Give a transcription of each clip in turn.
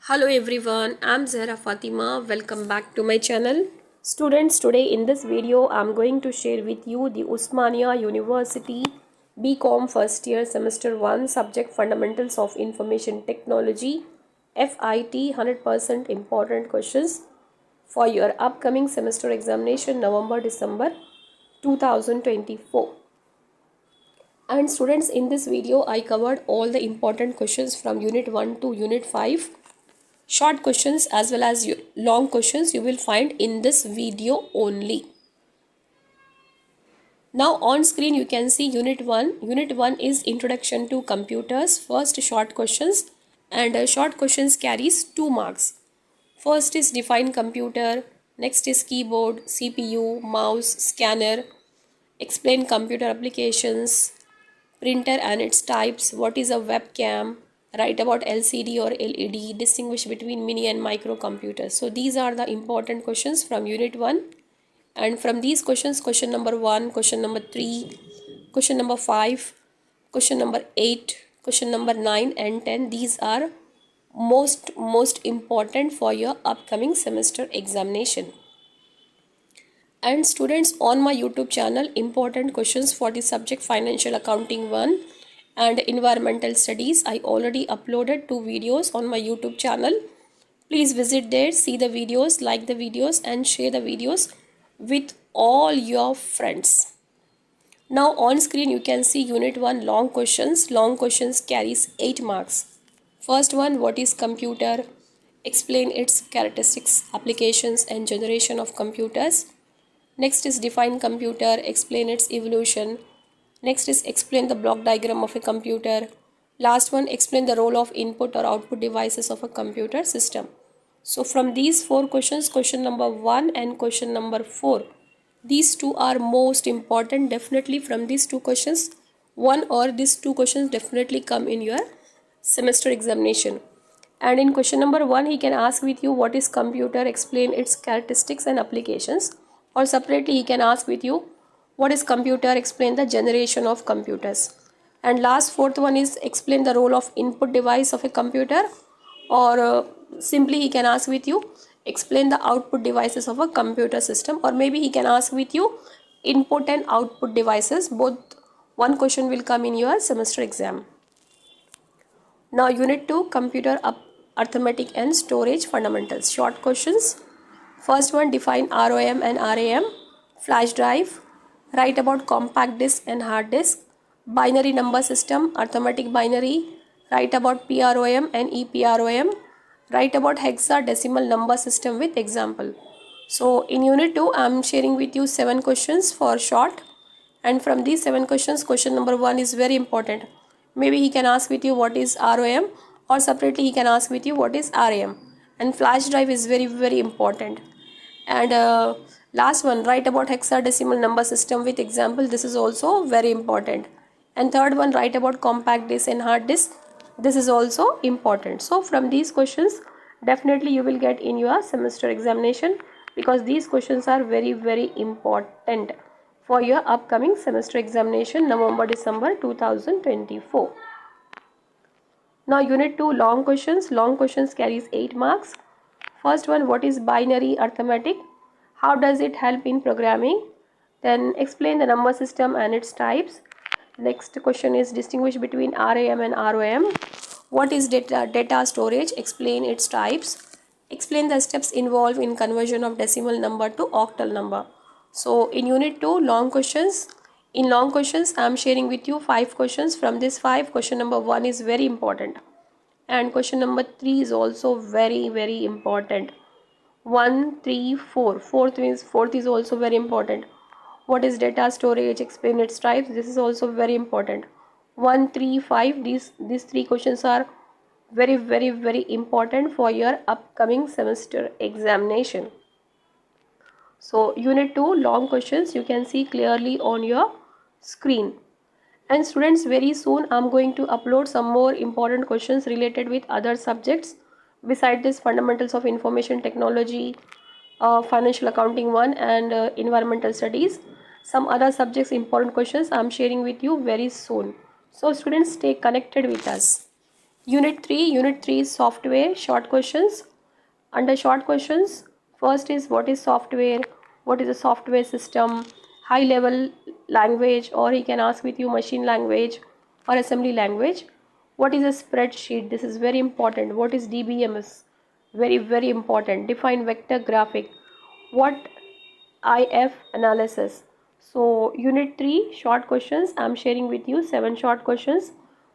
Hello everyone, I'm Zahra Fatima. Welcome back to my channel. Students, today in this video, I'm going to share with you the Osmania University BCom first year semester 1 subject fundamentals of information technology FIT 100% important questions for your upcoming semester examination November December 2024. And students, in this video I covered all the important questions from unit 1 to unit 5. Short questions as well as long questions you will find in this video only. Now on screen you can see unit 1. Unit 1 is introduction to computers. First short questions, and short questions carries 2 marks. First is define computer, next is keyboard, CPU, mouse, scanner, explain computer applications, printer and its types, what is a webcam, write about LCD or LED, distinguish between mini and micro computers. So these are the important questions from unit 1, and from these questions, question number 1, question number 3, question number 5, question number 8, question number 9 and 10, these are most important for your upcoming semester examination. And students, on my YouTube channel, important questions for the subject financial accounting 1 and environmental studies, I already uploaded 2 videos on my YouTube channel. Please visit there, see the videos, like the videos and share the videos with all your friends. Now on screen you can see unit 1 long questions. Long questions carries 8 marks. First one, what is computer? Explain its characteristics, applications and generation of computers. Next is define computer, explain its evolution. Next is explain the block diagram of a computer. Last one, explain the role of input or output devices of a computer system. So from these 4 questions, question number 1 and question number 4, these two are most important. Definitely from these 2 questions, one or these 2 questions definitely come in your semester examination. And in question number 1, he can ask with you what is computer, explain its characteristics and applications. Or separately he can ask with you what is computer, explain the generation of computers. And last, fourth one is explain the role of input device of a computer, or simply he can ask with you explain the output devices of a computer system, or maybe he can ask with you input and output devices. Both one question will come in your semester exam. Now unit 2, computer arithmetic and storage fundamentals. Short questions. First one, define ROM and RAM, flash drive, write about compact disk and hard disk, binary number system, arithmetic binary, write about PROM and EPROM, write about hexadecimal number system with example. So in unit 2, I am sharing with you 7 questions for short, and from these 7 questions, question number 1 is very important. Maybe he can ask with you what is ROM, or separately he can ask with you what is RAM. And flash drive is very important. And last one, write about hexadecimal number system with example. This is also very important. And third one, write about compact disk and hard disk. This is also important. So from these questions, definitely you will get in your semester examination, because these questions are very important for your upcoming semester examination November December 2024. Now unit 2, long questions. Long questions carries 8 marks. First one, what is binary arithmetic? How does it help in programming? Then explain the number system and its types. Next question is distinguish between RAM and ROM. What is data storage? Explain its types. Explain the steps involved in conversion of decimal number to octal number. So in unit 2, long questions. In long questions, I am sharing with you 5 questions. From this 5, question number 1 is very important. And question number 3 is also very important. 1, 3, 4. Fourth is also very important. What is data storage? Explain its types. This is also very important. 1, 3, 5. These 3 questions are very important for your upcoming semester examination. So unit 2, long questions, you can see clearly on your screen. And students, very soon I'm going to upload some more important questions related with other subjects beside this fundamentals of information technology, financial accounting 1 and environmental studies. Some other subjects important questions I'm sharing with you very soon. So students, stay connected with us. Unit 3 is software, short questions. Under short questions, first is what is software, what is a software system, high level language, or he can ask with you machine language or assembly language. What is a spreadsheet? This is very important. What is DBMS? Very, very important. Define vector graphic. What IF analysis? So unit 3 short questions. I am sharing with you 7 short questions.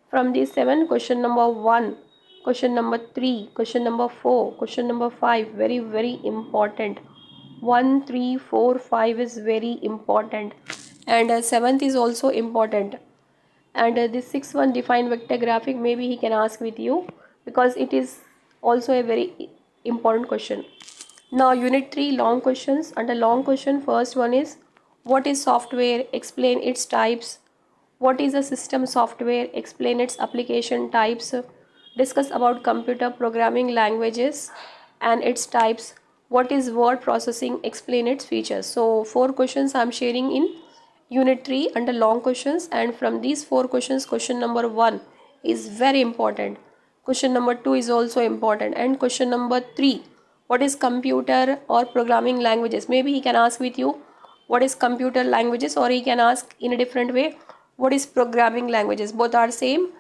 From these 7, question number 1, question number 3, question number 4, question number 5, very, very important. 1, 3, 4, 5 is very important, and 7th is also important. And this 6th one, define vector graphic, maybe he can ask with you because it is also a very important question. Now unit 3 long questions. Under long question, first one is what is software, explain its types. What is a system software, explain its application types. Discuss about computer programming languages and its types. What is word processing, explain its features. So 4 questions I am sharing in unit 3 under long questions, and from these 4 questions, question number 1 is very important. Question number 2 is also important, and question number 3, what is computer or programming languages? Maybe he can ask with you what is computer languages, or he can ask in a different way what is programming languages. Both are same,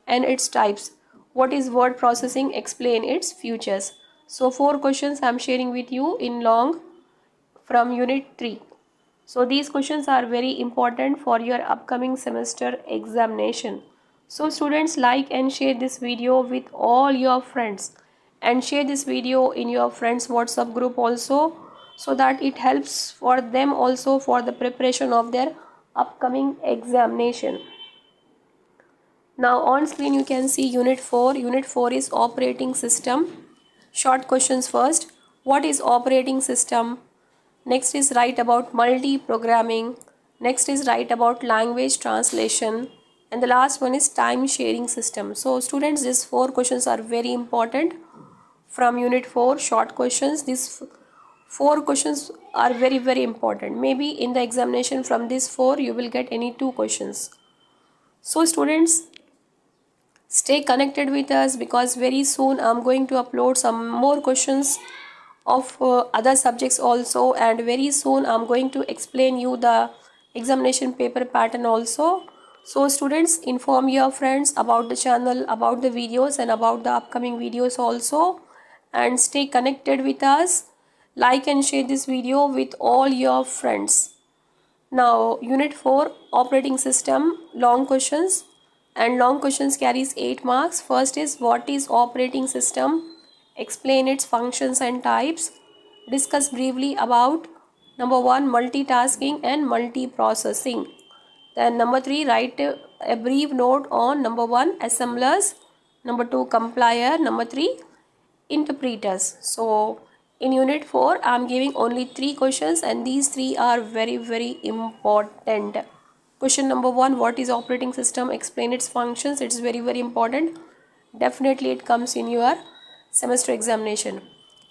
and its types. What is word processing, explain its features. So 4 questions I am sharing with you in long from unit 3. So these questions are very important for your upcoming semester examination. So students, like and share this video with all your friends, and share this video in your friends WhatsApp group also, so that it helps for them also for the preparation of their upcoming examination. Now on screen you can see unit 4. Unit 4 is operating system. Short questions first. What is operating system? Next is write about multi-programming. Next is write about language translation. And the last one is time sharing system. So students, these 4 questions are very important from unit 4 short questions. These 4 questions are very, very important. Maybe in the examination from these 4 you will get any 2 questions. So students, stay connected with us because very soon I'm going to upload some more questions of other subjects also, and very soon I'm going to explain you the examination paper pattern also. So students, inform your friends about the channel, about the videos, and about the upcoming videos also, and stay connected with us. Like and share this video with all your friends. Now unit 4 operating system, long questions, and long questions carries 8 marks. First is what is operating system, explain its functions and types. Discuss briefly about number 1 multitasking and multiprocessing. Then number 3, write a brief note on number 1 assemblers, number 2 compiler, number 3 interpreters. So in unit 4 I am giving only 3 questions, and these 3 are very, very important. Question number 1, what is operating system, explain its functions. It's very, very important. Definitely it comes in your semester examination.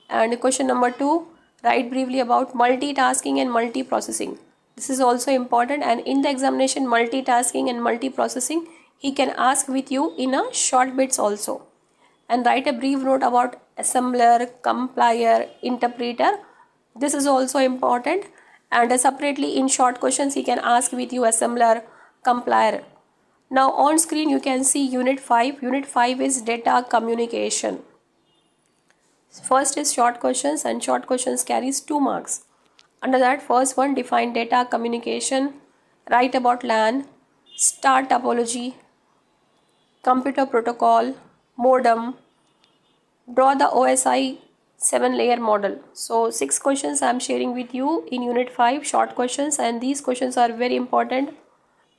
And question number 2, write briefly about multitasking and multiprocessing. This is also important, and in the examination multitasking and multiprocessing he can ask with you in a short bits also. And write a brief note about assembler, compiler, interpreter. This is also important, and separately in short questions he can ask with you assembler, compiler. Now on screen you can see unit 5. Unit 5 is data communication. First is short questions, and short questions carries 2 marks. Under that, first one, define data communication, write about LAN, star topology, computer protocol, modem, draw the OSI 7-layer model. So 6 questions I am sharing with you in unit 5 short questions, and these questions are very important.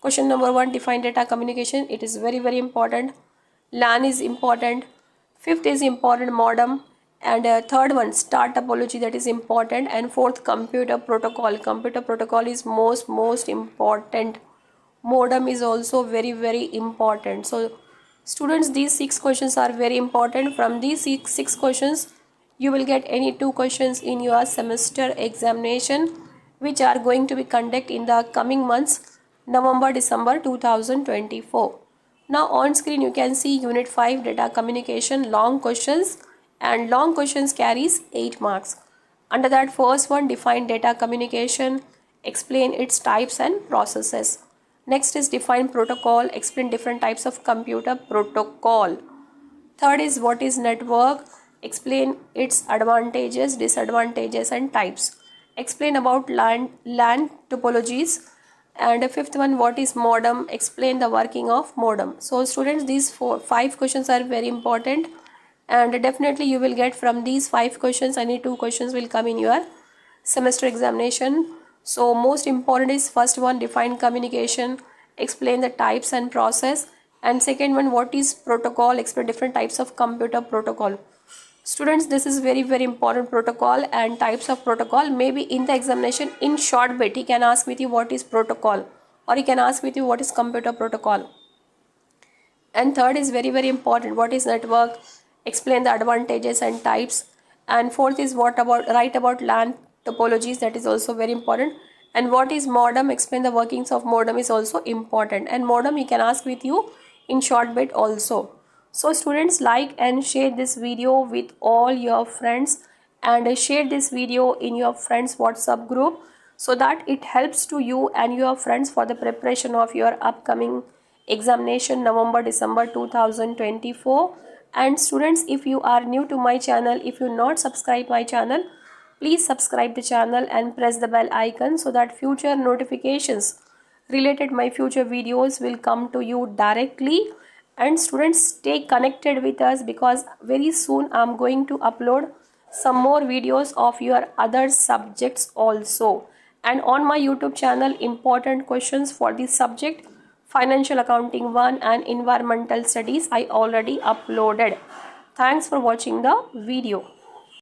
Question number 1, define data communication. It is very, very important. LAN is important. 5th is important, modem. And 3rd one, star topology, that is important. And 4th, computer protocol. Computer protocol is most important. Modem is also very, very important. So students, these 6 questions are very important. From these 6 questions you will get any 2 questions in your semester examination, which are going to be conducted in the coming months, November, December 2024. Now on screen you can see Unit 5 Data Communication long questions, and long questions carries 8 marks. Under that, first one, define data communication, explain its types and processes. Next is define protocol, explain different types of computer protocol. Third is what is network, explain its advantages, disadvantages and types. Explain about LAN topologies. And the fifth one, what is modem, explain the working of modem. So students, these five questions are very important, and definitely you will get from these five questions, any two questions will come in your semester examination. So most important is first one, define communication, explain the types and process, and second one, what is protocol, explain different types of computer protocol. Students, this is very important, protocol and types of protocol. Maybe in the examination in short bit he can ask with you what is protocol, or he can ask with you what is computer protocol. And third is very important, what is network, explain the advantages and types. And fourth is what about, write about LAN topologies, that is also very important. And what is modem, explain the workings of modem is also important, and modem he can ask with you in short bit also. So students, like and share this video with all your friends, and share this video in your friends WhatsApp group, so that it helps to you and your friends for the preparation of your upcoming examination November December 2024. And students, if you are new to my channel, if you not subscribe my channel, please subscribe the channel and press the bell icon, so that future notifications related my future videos will come to you directly. And students, stay connected with us, because very soon I'm going to upload some more videos of your other subjects also. And on my YouTube channel, important questions for this subject, Financial Accounting 1 and Environmental Studies, I already uploaded. Thanks for watching the video.